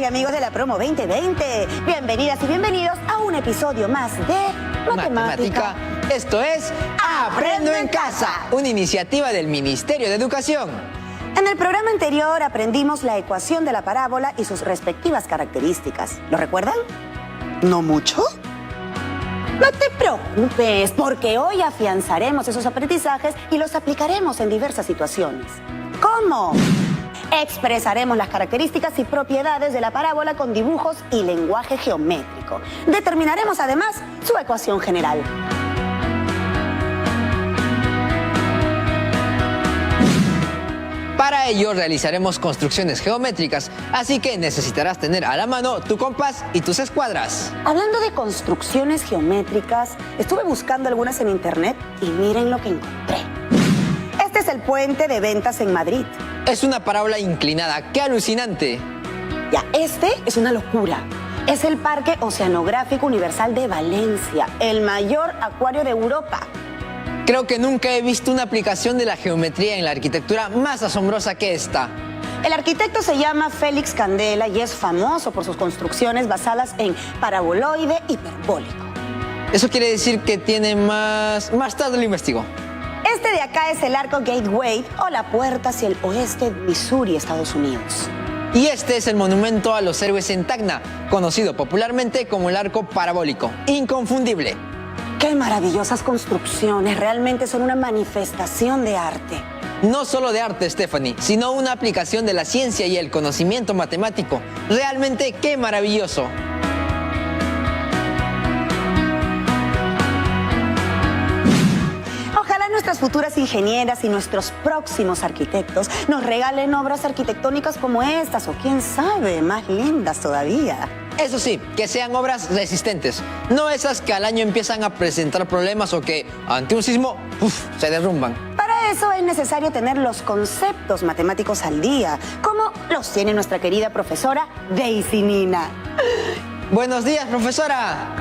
Amigos de la promo 2020, bienvenidas y bienvenidos a un episodio más de Matemática. Esto es Aprendo en Casa, una iniciativa del Ministerio de Educación. En el programa anterior aprendimos la ecuación de la parábola y sus respectivas características. ¿Lo recuerdan? ¿No mucho? No te preocupes, porque hoy afianzaremos esos aprendizajes y los aplicaremos en diversas situaciones. ¿Cómo? Expresaremos las características y propiedades de la parábola con dibujos y lenguaje geométrico. Determinaremos además su ecuación general. Para ello realizaremos construcciones geométricas, así que necesitarás tener a la mano tu compás y tus escuadras. Hablando de construcciones geométricas, estuve buscando algunas en internet y miren lo que encontré. Este es el puente de Ventas en Madrid. Es una parábola inclinada, ¡qué alucinante! Ya, este es una locura. Es el Parque Oceanográfico Universal de Valencia, el mayor acuario de Europa. Creo que nunca he visto una aplicación de la geometría en la arquitectura más asombrosa que esta. El arquitecto se llama Félix Candela y es famoso por sus construcciones basadas en paraboloide hiperbólico. Eso quiere decir que tiene más tarde lo investigo. Este de acá es el Arco Gateway o la puerta hacia el oeste de Missouri, Estados Unidos. Y este es el monumento a los héroes en Tacna, conocido popularmente como el arco parabólico. Inconfundible. ¡Qué maravillosas construcciones! Realmente son una manifestación de arte. No solo de arte, Stephanie, sino una aplicación de la ciencia y el conocimiento matemático. Realmente, ¡qué maravilloso! Nuestras futuras ingenieras y nuestros próximos arquitectos nos regalen obras arquitectónicas como estas o quién sabe, más lindas todavía. Eso sí, que sean obras resistentes, no esas que al año empiezan a presentar problemas o que ante un sismo se derrumban. Para eso es necesario tener los conceptos matemáticos al día, como los tiene nuestra querida profesora Daisy Nina. Buenos días, profesora.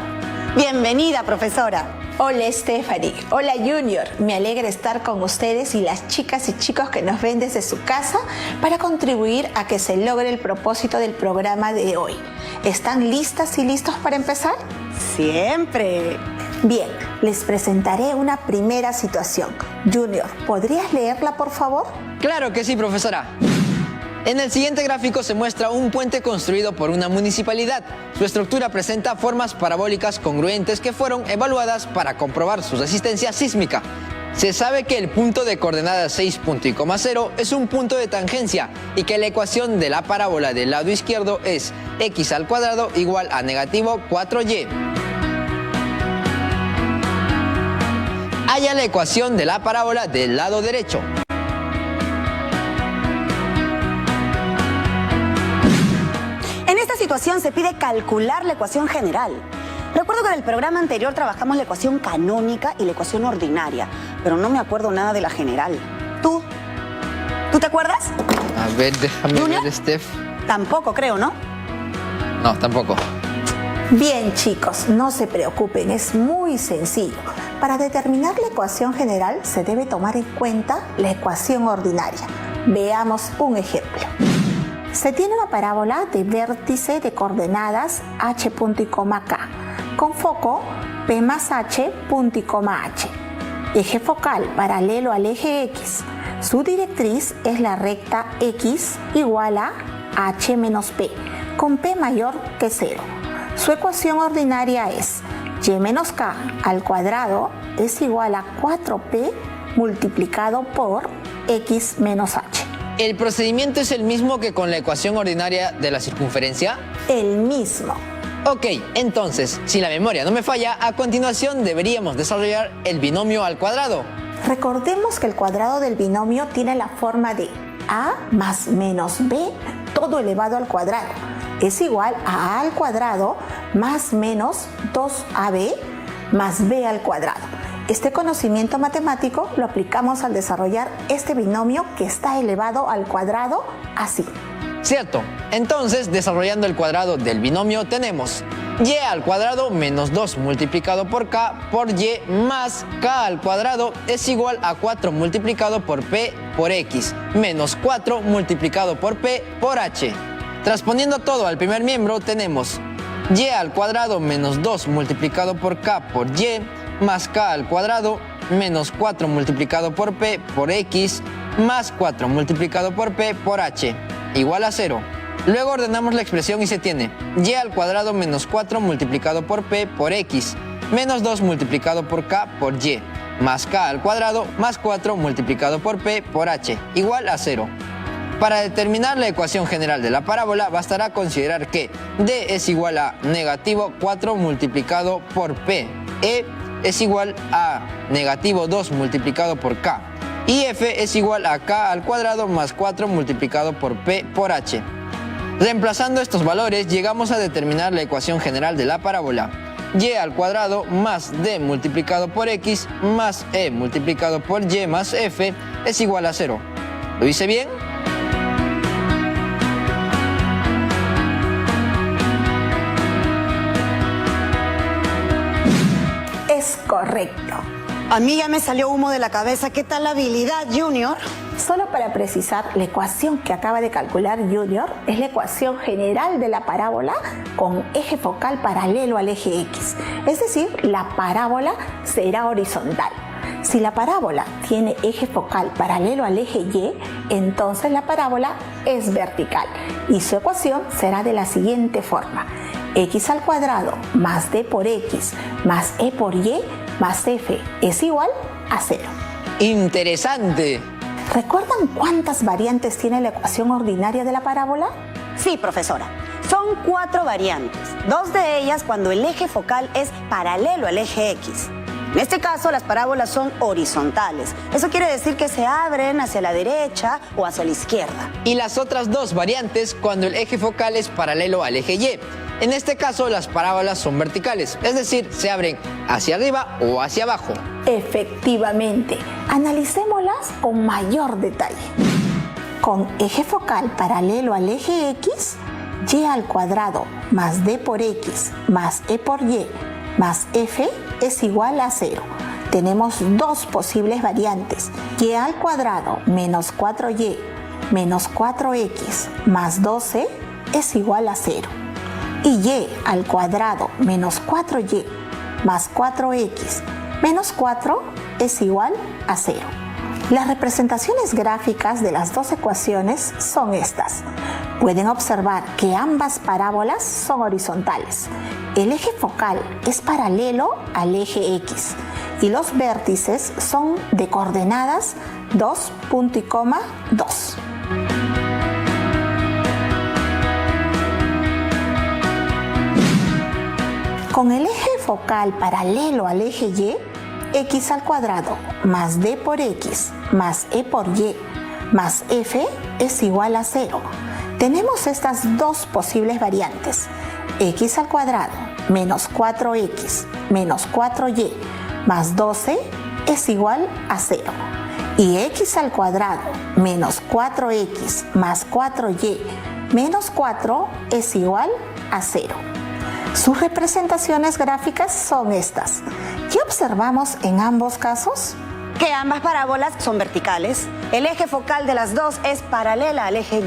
Bienvenida, profesora. Hola Stephanie, hola Junior, me alegra estar con ustedes y las chicas y chicos que nos ven desde su casa para contribuir a que se logre el propósito del programa de hoy. ¿Están listas y listos para empezar? Siempre. Bien, les presentaré una primera situación. Junior, ¿podrías leerla por favor? Claro que sí, profesora. En el siguiente gráfico se muestra un puente construido por una municipalidad. Su estructura presenta formas parabólicas congruentes que fueron evaluadas para comprobar su resistencia sísmica. Se sabe que el punto de coordenadas 6.0 es un punto de tangencia y que la ecuación de la parábola del lado izquierdo es x al cuadrado igual a negativo 4y. Halla la ecuación de la parábola del lado derecho. En esta situación se pide calcular la ecuación general. Recuerdo que en el programa anterior trabajamos la ecuación canónica y la ecuación ordinaria, pero no me acuerdo nada de la general. ¿Tú? ¿Tú te acuerdas? A ver, déjame ver, Steph. Tampoco creo, ¿no? No, tampoco. Bien, chicos, no se preocupen, es muy sencillo. Para determinar la ecuación general se debe tomar en cuenta la ecuación ordinaria. Veamos un ejemplo. Se tiene una parábola de vértice de coordenadas h punto y coma k, con foco p más h punto y coma h. Eje focal paralelo al eje x. Su directriz es la recta x igual a h menos p, con p mayor que 0. Su ecuación ordinaria es y menos k al cuadrado es igual a 4p multiplicado por x menos h. ¿El procedimiento es el mismo que con la ecuación ordinaria de la circunferencia? El mismo. Ok, entonces, si la memoria no me falla, a continuación deberíamos desarrollar el binomio al cuadrado. Recordemos que el cuadrado del binomio tiene la forma de a más menos b todo elevado al cuadrado. Es igual a al cuadrado más menos 2ab más b al cuadrado. Este conocimiento matemático lo aplicamos al desarrollar este binomio que está elevado al cuadrado así. Cierto. Entonces, desarrollando el cuadrado del binomio tenemos y al cuadrado menos 2 multiplicado por k por y más k al cuadrado es igual a 4 multiplicado por p por x menos 4 multiplicado por p por h. Transponiendo todo al primer miembro tenemos y al cuadrado menos 2 multiplicado por k por y más k al cuadrado menos 4 multiplicado por p por x más 4 multiplicado por p por h igual a 0. Luego ordenamos la expresión y se tiene y al cuadrado menos 4 multiplicado por p por x menos 2 multiplicado por k por y más k al cuadrado más 4 multiplicado por p por h igual a 0. Para determinar la ecuación general de la parábola bastará considerar que d es igual a negativo 4 multiplicado por p, e es igual a negativo 2 multiplicado por k y f es igual a k al cuadrado más 4 multiplicado por p por h. Reemplazando estos valores llegamos a determinar la ecuación general de la parábola y al cuadrado más d multiplicado por x más e multiplicado por y más f es igual a 0. ¿Lo hice bien? Es correcto. A mí ya me salió humo de la cabeza. ¿Qué tal la habilidad, Junior? Solo para precisar, la ecuación que acaba de calcular Junior es la ecuación general de la parábola con eje focal paralelo al eje X. Es decir, la parábola será horizontal. Si la parábola tiene eje focal paralelo al eje Y, entonces la parábola es vertical y su ecuación será de la siguiente forma: x al cuadrado más d por x más e por y más f es igual a 0. ¡Interesante! ¿Recuerdan cuántas variantes tiene la ecuación ordinaria de la parábola? Sí, profesora. Son 4 variantes. 2 de ellas cuando el eje focal es paralelo al eje X. En este caso, las parábolas son horizontales. Eso quiere decir que se abren hacia la derecha o hacia la izquierda. Y las otras 2 variantes cuando el eje focal es paralelo al eje Y. En este caso, las parábolas son verticales, es decir, se abren hacia arriba o hacia abajo. Efectivamente. Analicémoslas con mayor detalle. Con eje focal paralelo al eje X, y al cuadrado más d por x más e por y más f es igual a 0. Tenemos 2 posibles variantes: y al cuadrado menos 4y menos 4x más 12 es igual a 0. Y y al cuadrado menos 4y más 4x menos 4 es igual a 0. Las representaciones gráficas de las 2 ecuaciones son estas. Pueden observar que ambas parábolas son horizontales. El eje focal es paralelo al eje X y los vértices son de coordenadas 2, punto y coma, 2. Con el eje focal paralelo al eje Y, x al cuadrado más d por x más e por y más f es igual a 0. Tenemos estas 2 posibles variantes: x al cuadrado menos 4x menos 4y más 12 es igual a 0. Y x al cuadrado menos 4x más 4y menos 4 es igual a 0. Sus representaciones gráficas son estas. ¿Qué observamos en ambos casos? Que ambas parábolas son verticales. El eje focal de las 2 es paralela al eje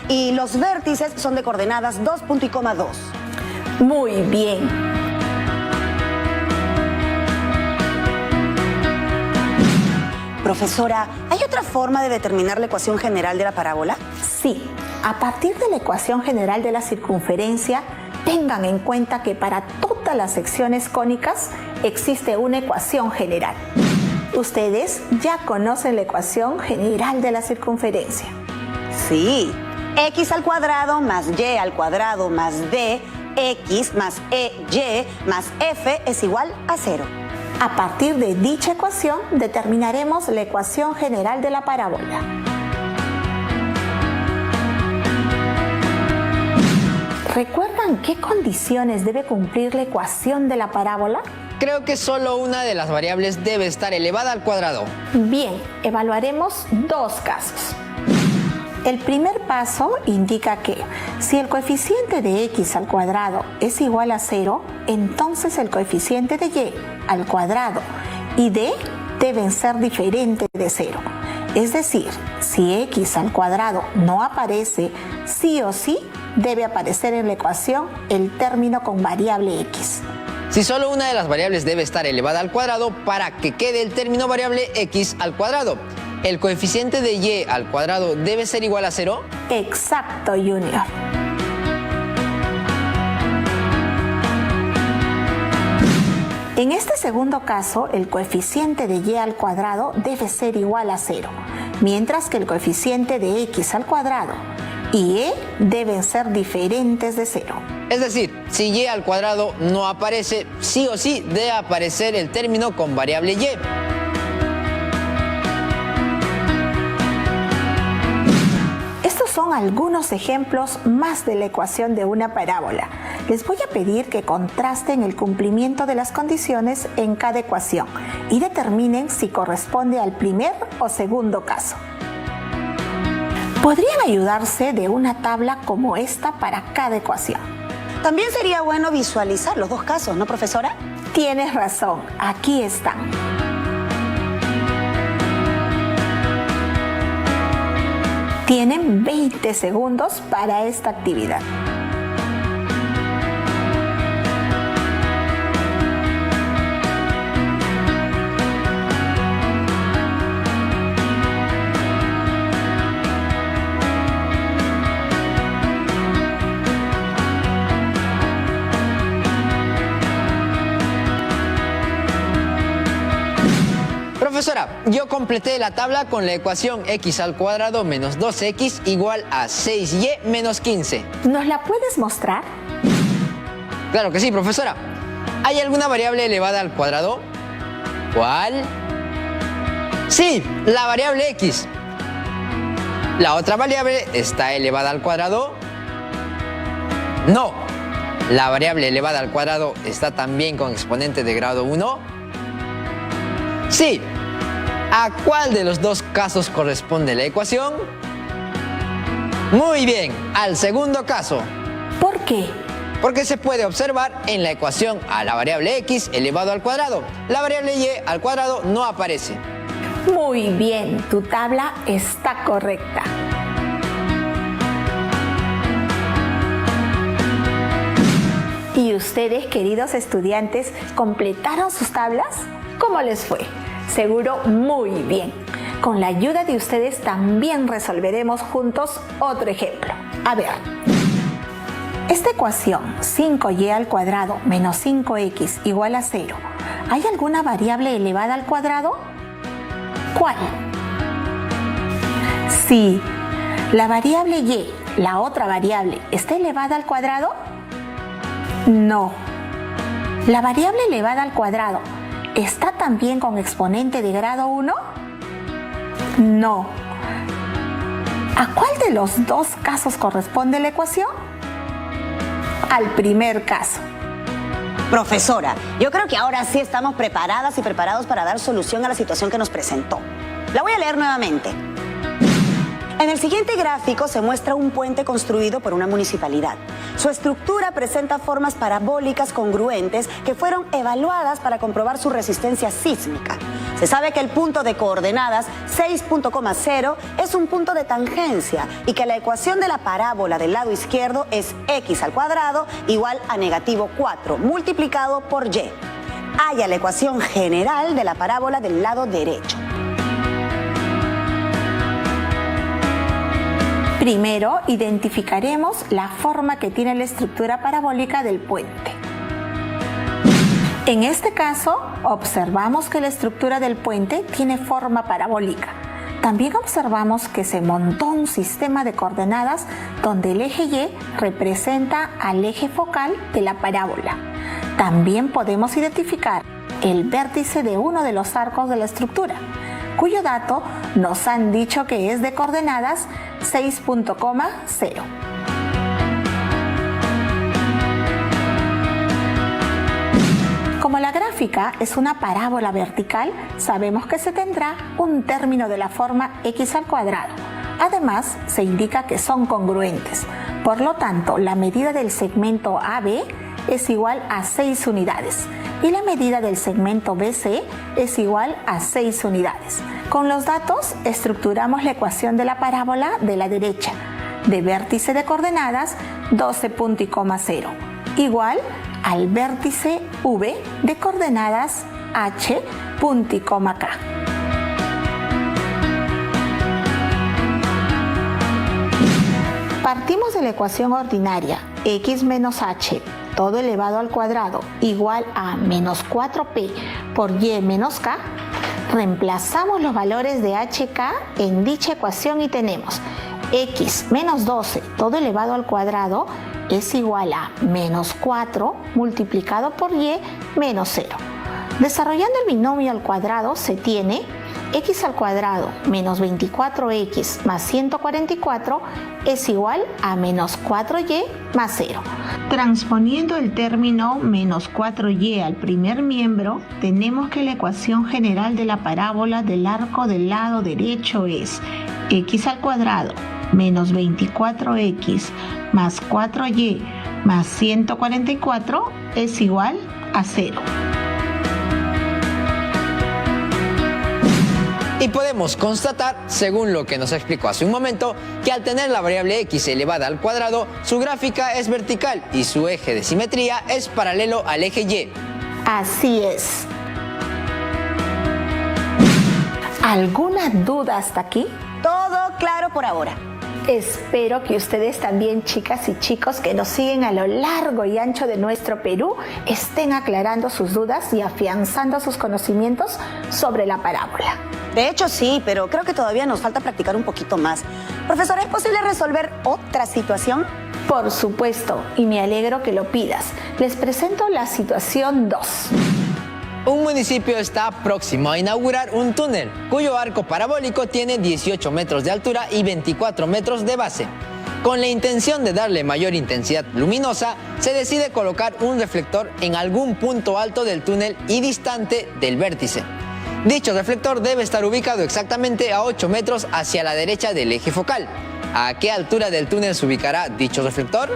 Y y los vértices son de coordenadas 2, punto y coma, 2. Muy bien. Profesora, ¿hay otra forma de determinar la ecuación general de la parábola? Sí, a partir de la ecuación general de la circunferencia, tengan en cuenta que para todas las secciones cónicas existe una ecuación general. Ustedes ya conocen la ecuación general de la circunferencia. Sí. X al cuadrado más Y al cuadrado más D, X más EY más F es igual a 0. A partir de dicha ecuación determinaremos la ecuación general de la parábola. ¿Recuerdan qué condiciones debe cumplir la ecuación de la parábola? Creo que solo una de las variables debe estar elevada al cuadrado. Bien, evaluaremos 2 casos. El primer paso indica que si el coeficiente de x al cuadrado es igual a 0, entonces el coeficiente de y al cuadrado y d deben ser diferentes de 0. Es decir, si x al cuadrado no aparece, sí o sí debe aparecer en la ecuación el término con variable x. Si solo una de las variables debe estar elevada al cuadrado para que quede el término variable x al cuadrado, ¿el coeficiente de y al cuadrado debe ser igual a 0? Exacto, Junior. En este segundo caso, el coeficiente de y al cuadrado debe ser igual a 0, mientras que el coeficiente de x al cuadrado y e deben ser diferentes de 0. Es decir, si y al cuadrado no aparece, sí o sí debe aparecer el término con variable y. Estos son algunos ejemplos más de la ecuación de una parábola. Les voy a pedir que contrasten el cumplimiento de las condiciones en cada ecuación y determinen si corresponde al primer o segundo caso. Podrían ayudarse de una tabla como esta para cada ecuación. También sería bueno visualizar los dos casos, ¿no, profesora? Tienes razón, aquí están. Tienen 20 segundos para esta actividad. Profesora, yo completé la tabla con la ecuación x al cuadrado menos 2x igual a 6y menos 15. ¿Nos la puedes mostrar? Claro que sí, profesora. ¿Hay alguna variable elevada al cuadrado? ¿Cuál? Sí, la variable x. ¿La otra variable está elevada al cuadrado? No. ¿La variable elevada al cuadrado está también con exponente de grado 1? Sí. ¿A cuál de los dos casos corresponde la ecuación? Muy bien, al segundo caso. ¿Por qué? Porque se puede observar en la ecuación a la variable x elevado al cuadrado. La variable y al cuadrado no aparece. Muy bien, tu tabla está correcta. ¿Y ustedes, queridos estudiantes, completaron sus tablas? ¿Cómo les fue? Seguro muy bien. Con la ayuda de ustedes también resolveremos juntos otro ejemplo. A ver, esta ecuación 5y al cuadrado menos 5x igual a 0, ¿hay alguna variable elevada al cuadrado? ¿Cuál? Sí, la variable y, la otra variable, ¿está elevada al cuadrado? No. La variable elevada al cuadrado ¿está también con exponente de grado 1? No. ¿A cuál de los dos casos corresponde la ecuación? Al primer caso. Profesora, yo creo que ahora sí estamos preparadas y preparados para dar solución a la situación que nos presentó. La voy a leer nuevamente. En el siguiente gráfico se muestra un puente construido por una municipalidad. Su estructura presenta formas parabólicas congruentes que fueron evaluadas para comprobar su resistencia sísmica. Se sabe que el punto de coordenadas 6.0 es un punto de tangencia y que la ecuación de la parábola del lado izquierdo es x al cuadrado igual a negativo 4 multiplicado por y. Halla la ecuación general de la parábola del lado derecho. Primero, identificaremos la forma que tiene la estructura parabólica del puente. En este caso, observamos que la estructura del puente tiene forma parabólica. También observamos que se montó un sistema de coordenadas donde el eje Y representa al eje focal de la parábola. También podemos identificar el vértice de uno de los arcos de la estructura, cuyo dato nos han dicho que es de coordenadas 6.0. Como la gráfica es una parábola vertical, sabemos que se tendrá un término de la forma x al cuadrado, Además, se indica que son congruentes. Por lo tanto, la medida del segmento AB es igual a 6 unidades y la medida del segmento BC es igual a 6 unidades. Con los datos, estructuramos la ecuación de la parábola de la derecha, de vértice de coordenadas 12.0, igual al vértice V de coordenadas H, punto y coma K. Partimos de la ecuación ordinaria x menos h todo elevado al cuadrado igual a menos 4p por y menos k. Reemplazamos los valores de hk en dicha ecuación y tenemos x menos 12 todo elevado al cuadrado es igual a menos 4 multiplicado por y menos 0. Desarrollando el binomio al cuadrado se tiene x al cuadrado menos 24x más 144 es igual a menos 4y más 0. Transponiendo el término menos 4y al primer miembro, tenemos que la ecuación general de la parábola del arco del lado derecho es x al cuadrado menos 24x más 4y más 144 es igual a 0. Y podemos constatar, según lo que nos explicó hace un momento, que al tener la variable x elevada al cuadrado, su gráfica es vertical y su eje de simetría es paralelo al eje y. Así es. ¿Alguna duda hasta aquí? Todo claro por ahora. Espero que ustedes también, chicas y chicos que nos siguen a lo largo y ancho de nuestro Perú, estén aclarando sus dudas y afianzando sus conocimientos sobre la parábola. De hecho sí, pero creo que todavía nos falta practicar un poquito más. Profesora, ¿es posible resolver otra situación? Por supuesto, y me alegro que lo pidas. Les presento la situación 2. Un municipio está próximo a inaugurar un túnel, cuyo arco parabólico tiene 18 metros de altura y 24 metros de base. Con la intención de darle mayor intensidad luminosa, se decide colocar un reflector en algún punto alto del túnel y distante del vértice. Dicho reflector debe estar ubicado exactamente a 8 metros hacia la derecha del eje focal. ¿A qué altura del túnel se ubicará dicho reflector?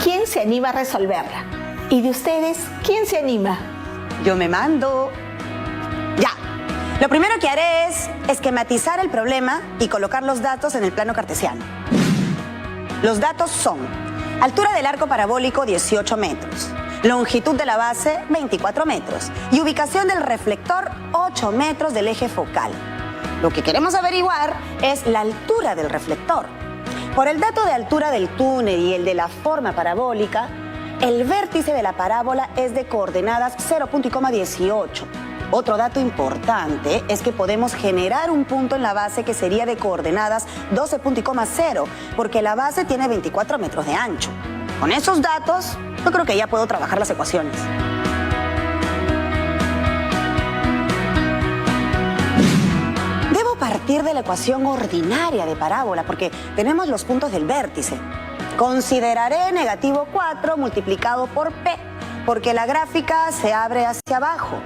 ¿Quién se anima a resolverla? ¿Y de ustedes, quién se anima? Yo me mando. Ya. Lo primero que haré es esquematizar el problema y colocar los datos en el plano cartesiano. Los datos son: altura del arco parabólico 18 metros, longitud de la base 24 metros y ubicación del reflector 8 metros del eje focal. Lo que queremos averiguar es la altura del reflector. Por el dato de altura del túnel y el de la forma parabólica, el vértice de la parábola es de coordenadas 0.18. Otro dato importante es que podemos generar un punto en la base que sería de coordenadas 12.0, porque la base tiene 24 metros de ancho. Con esos datos, yo creo que ya puedo trabajar las ecuaciones. Debo partir de la ecuación ordinaria de parábola, porque tenemos los puntos del vértice. Consideraré negativo 4 multiplicado por P, porque la gráfica se abre hacia abajo.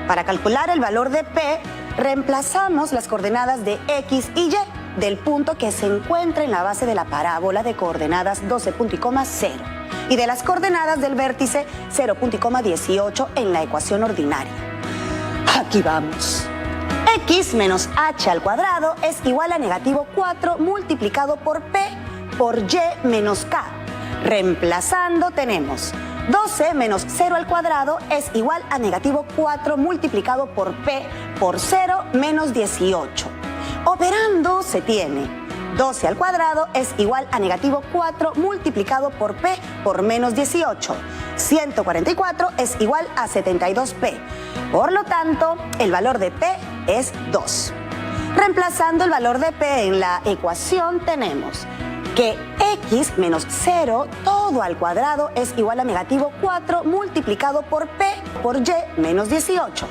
Para calcular el valor de P, reemplazamos las coordenadas de X y Y del punto que se encuentra en la base de la parábola de coordenadas 12.0 y de las coordenadas del vértice 0.18 en la ecuación ordinaria. Aquí vamos. X menos h al cuadrado es igual a negativo 4 multiplicado por P por Y menos K. Reemplazando tenemos 12 menos 0 al cuadrado es igual a negativo 4 multiplicado por P por 0 menos 18. Operando se tiene 12 al cuadrado es igual a negativo 4 multiplicado por P por menos 18. 144 es igual a 72P. Por lo tanto, el valor de P es 2. Reemplazando el valor de P en la ecuación tenemos que X menos 0 todo al cuadrado es igual a negativo 4 multiplicado por P por Y menos 18.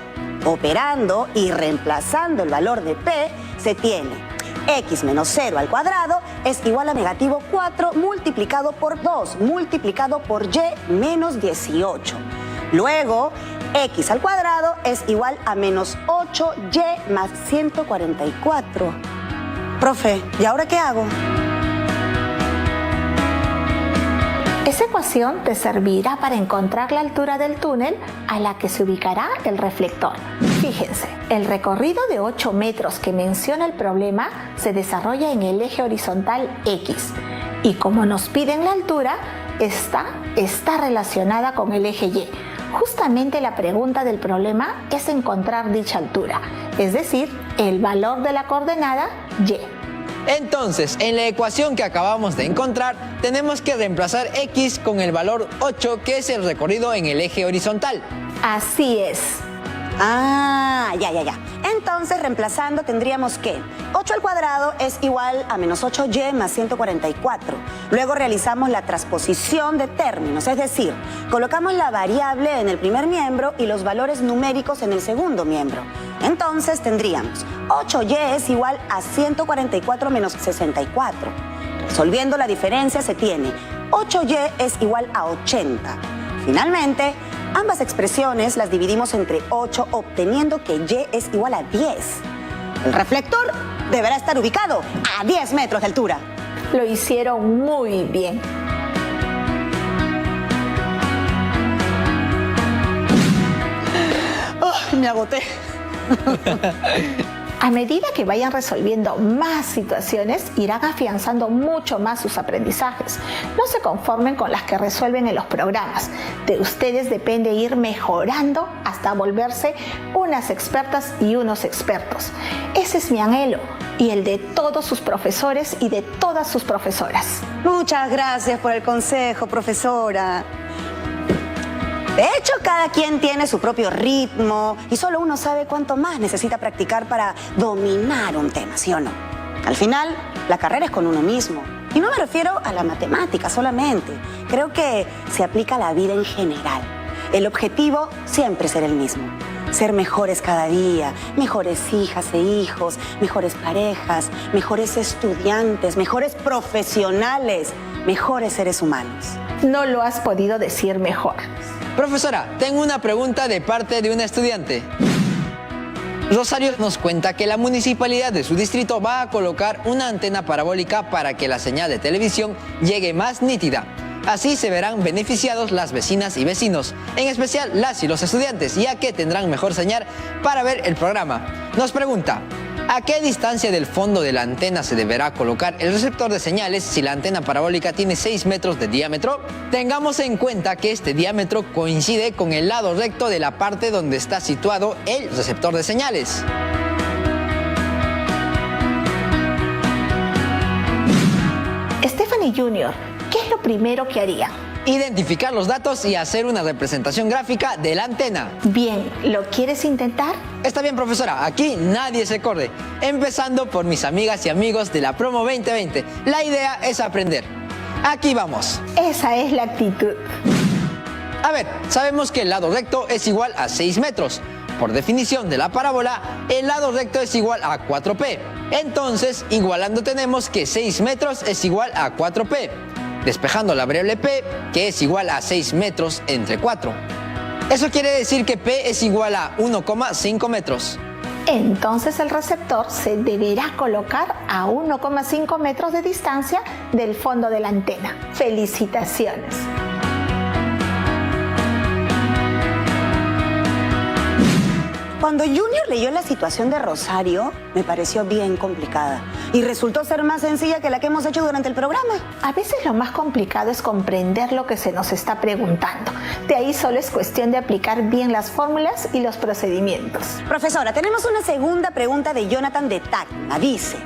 Operando y reemplazando el valor de P se tiene X menos 0 al cuadrado es igual a negativo 4 multiplicado por 2 multiplicado por Y menos 18. Luego, X al cuadrado es igual a menos 8y más 144. Profe, ¿y ahora qué hago? Esa ecuación te servirá para encontrar la altura del túnel a la que se ubicará el reflector. Fíjense, el recorrido de 8 metros que menciona el problema se desarrolla en el eje horizontal X. Y como nos piden la altura, esta está relacionada con el eje Y. Justamente la pregunta del problema es encontrar dicha altura, es decir, el valor de la coordenada Y. Entonces, en la ecuación que acabamos de encontrar, tenemos que reemplazar X con el valor 8, que es el recorrido en el eje horizontal. Así es. Ah, ya. Entonces, reemplazando, tendríamos que 8 al cuadrado es igual a menos 8y más 144. Luego realizamos la transposición de términos, es decir, colocamos la variable en el primer miembro y los valores numéricos en el segundo miembro. Entonces, tendríamos 8y es igual a 144 menos 64. Resolviendo la diferencia, se tiene 8y es igual a 80. Finalmente, ambas expresiones las dividimos entre 8, obteniendo que y es igual a 10. El reflector deberá estar ubicado a 10 metros de altura. Lo hicieron muy bien. Oh, me agoté. A medida que vayan resolviendo más situaciones, irán afianzando mucho más sus aprendizajes. No se conformen con las que resuelven en los programas. De ustedes depende ir mejorando hasta volverse unas expertas y unos expertos. Ese es mi anhelo y el de todos sus profesores y de todas sus profesoras. Muchas gracias por el consejo, profesora. De hecho, cada quien tiene su propio ritmo y solo uno sabe cuánto más necesita practicar para dominar un tema, ¿sí o no? Al final, la carrera es con uno mismo. Y no me refiero a la matemática solamente. Creo que se aplica a la vida en general. El objetivo siempre será el mismo. Ser mejores cada día, mejores hijas e hijos, mejores parejas, mejores estudiantes, mejores profesionales, mejores seres humanos. No lo has podido decir mejor. Profesora, tengo una pregunta de parte de una estudiante. Rosario nos cuenta que la municipalidad de su distrito va a colocar una antena parabólica para que la señal de televisión llegue más nítida. Así se verán beneficiados las vecinas y vecinos, en especial las y los estudiantes, ya que tendrán mejor señal para ver el programa. Nos pregunta, ¿a qué distancia del fondo de la antena se deberá colocar el receptor de señales si la antena parabólica tiene 6 metros de diámetro? Tengamos en cuenta que este diámetro coincide con el lado recto de la parte donde está situado el receptor de señales. Stephanie Jr., ¿qué es lo primero que haría? Identificar los datos y hacer una representación gráfica de la antena. Bien, ¿lo quieres intentar? Está bien, profesora, aquí nadie se corre. Empezando por mis amigas y amigos de la Promo 2020. La idea es aprender. Aquí vamos. Esa es la actitud. A ver, sabemos que el lado recto es igual a 6 metros. Por definición de la parábola, el lado recto es igual a 4p. Entonces, igualando tenemos que 6 metros es igual a 4p. Despejando la variable p, que es igual a 6 metros entre 4. Eso quiere decir que p es igual a 1,5 metros. Entonces el receptor se deberá colocar a 1,5 metros de distancia del fondo de la antena. ¡Felicitaciones! Cuando Junior leyó la situación de Rosario, me pareció bien complicada y resultó ser más sencilla que la que hemos hecho durante el programa. A veces lo más complicado es comprender lo que se nos está preguntando. De ahí solo es cuestión de aplicar bien las fórmulas y los procedimientos. Profesora, tenemos una segunda pregunta de Jonathan de Tacna. Dice,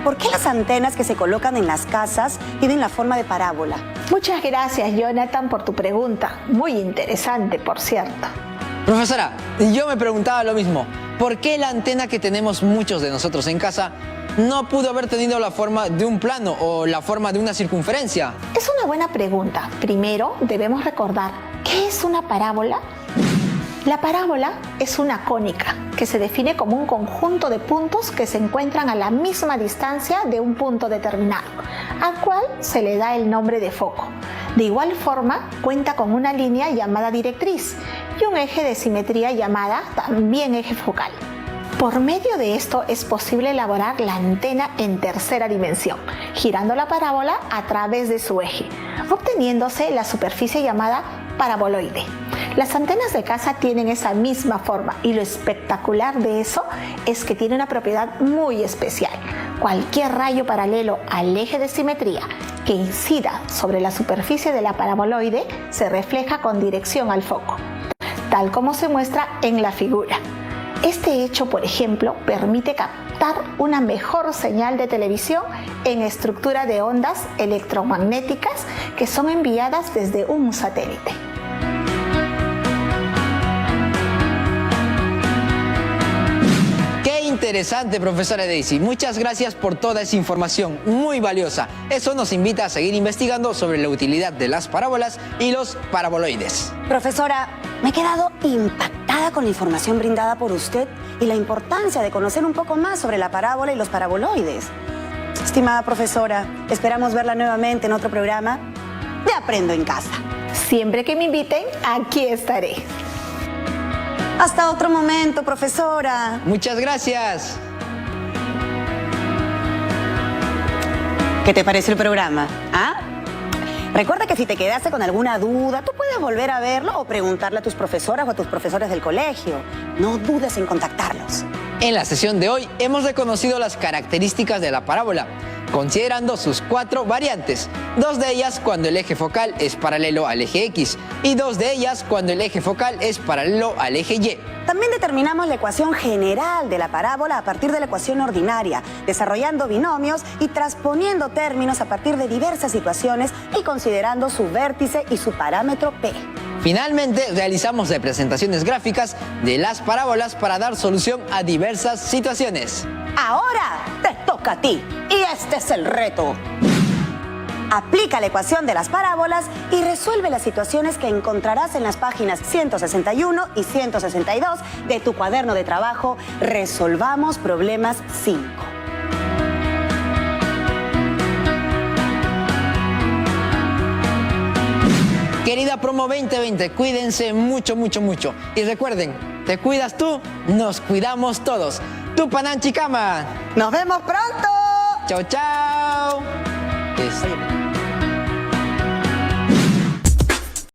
¿por qué las antenas que se colocan en las casas tienen la forma de parábola? Muchas gracias, Jonathan, por tu pregunta. Muy interesante, por cierto. Profesora, yo me preguntaba lo mismo. ¿Por qué la antena que tenemos muchos de nosotros en casa no pudo haber tenido la forma de un plano o la forma de una circunferencia? Es una buena pregunta. Primero, debemos recordar, ¿qué es una parábola? La parábola es una cónica que se define como un conjunto de puntos que se encuentran a la misma distancia de un punto determinado, al cual se le da el nombre de foco. De igual forma, cuenta con una línea llamada directriz, y un eje de simetría llamada también eje focal. Por medio de esto es posible elaborar la antena en tercera dimensión, girando la parábola a través de su eje, obteniéndose la superficie llamada paraboloide. Las antenas de casa tienen esa misma forma y lo espectacular de eso es que tiene una propiedad muy especial. Cualquier rayo paralelo al eje de simetría que incida sobre la superficie de la paraboloide se refleja con dirección al foco, tal como se muestra en la figura. Este hecho, por ejemplo, permite captar una mejor señal de televisión en estructura de ondas electromagnéticas que son enviadas desde un satélite. Interesante, profesora Daisy. Muchas gracias por toda esa información muy valiosa. Eso nos invita a seguir investigando sobre la utilidad de las parábolas y los paraboloides. Profesora, me he quedado impactada con la información brindada por usted y la importancia de conocer un poco más sobre la parábola y los paraboloides. Estimada profesora, esperamos verla nuevamente en otro programa de Aprendo en Casa. Siempre que me inviten, aquí estaré. Hasta otro momento, profesora. Muchas gracias. ¿Qué te parece el programa? ¿Ah? Recuerda que si te quedaste con alguna duda, tú puedes volver a verlo o preguntarle a tus profesoras o a tus profesores del colegio. No dudes en contactarlos. En la sesión de hoy hemos reconocido las características de la parábola, considerando sus 4 variantes, 2 de ellas cuando el eje focal es paralelo al eje X y 2 de ellas cuando el eje focal es paralelo al eje Y. También determinamos la ecuación general de la parábola a partir de la ecuación ordinaria, desarrollando binomios y transponiendo términos a partir de diversas situaciones y considerando su vértice y su parámetro P. Finalmente, realizamos representaciones gráficas de las parábolas para dar solución a diversas situaciones. Ahora te toca a ti y este es el reto. Aplica la ecuación de las parábolas y resuelve las situaciones que encontrarás en las páginas 161 y 162 de tu cuaderno de trabajo Resolvamos Problemas 5. Querida Promo 2020, cuídense mucho, mucho, mucho. Y recuerden, te cuidas tú, nos cuidamos todos. Tupananchikama. ¡Nos vemos pronto! Chao, chao.